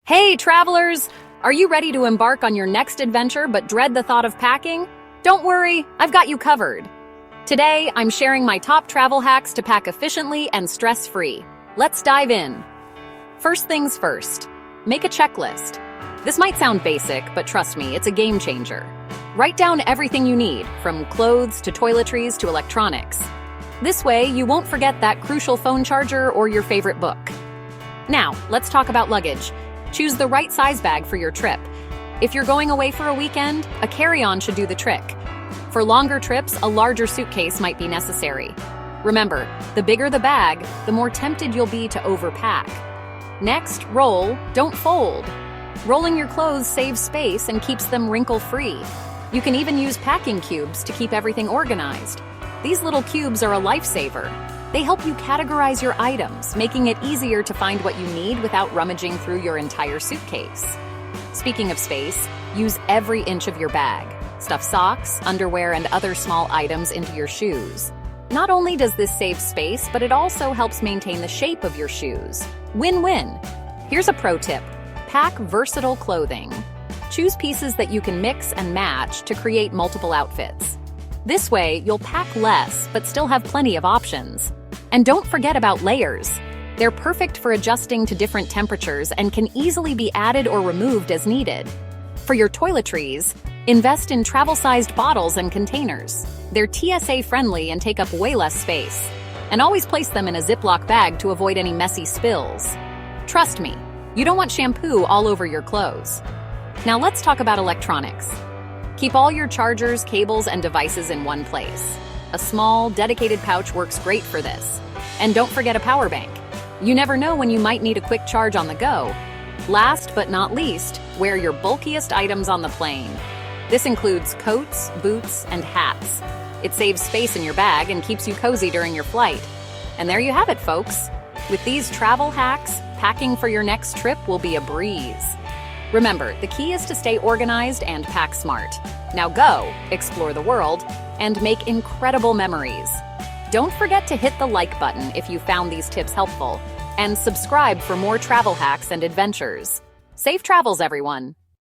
Hey, travelers! Are you ready to embark on your next adventure but dread the thought of packing? Don't worry, I've got you covered. Today, I'm sharing my top travel hacks to pack efficiently and stress-free. Let's dive in. First things first, make a checklist. This might sound basic, but trust me, it's a game changer. Write down everything you need, from clothes to toiletries to electronics. This way, you won't forget that crucial phone charger or your favorite book. Now, let's talk about luggage. Choose the right size bag for your trip. If you're going away for a weekend, a carry-on should do the trick. For longer trips, a larger suitcase might be necessary. Remember, the bigger the bag, the more tempted you'll be to overpack. Next, roll, don't fold. Rolling your clothes saves space and keeps them wrinkle-free. You can even use packing cubes to keep everything organized. These little cubes are a lifesaver. They help you categorize your items, making it easier to find what you need without rummaging through your entire suitcase. Speaking of space, use every inch of your bag. Stuff socks, underwear, and other small items into your shoes. Not only does this save space, but it also helps maintain the shape of your shoes. Win-win! Here's a pro tip. Pack versatile clothing. Choose pieces that you can mix and match to create multiple outfits. This way, you'll pack less, but still have plenty of options. And don't forget about layers. They're perfect for adjusting to different temperatures and can easily be added or removed as needed. For your toiletries, invest in travel-sized bottles and containers. They're TSA-friendly and take up way less space. And always place them in a Ziploc bag to avoid any messy spills. Trust me, you don't want shampoo all over your clothes. Now let's talk about electronics. Keep all your chargers, cables, and devices in one place. A small, dedicated pouch works great for this. And don't forget a power bank. You never know when you might need a quick charge on the go. Last but not least, wear your bulkiest items on the plane. This includes coats, boots, and hats. It saves space in your bag and keeps you cozy during your flight. And there you have it, folks. With these travel hacks, packing for your next trip will be a breeze. Remember, the key is to stay organized and pack smart. Now go, explore the world, and make incredible memories. Don't forget to hit the like button if you found these tips helpful, and subscribe for more travel hacks and adventures. Safe travels, everyone!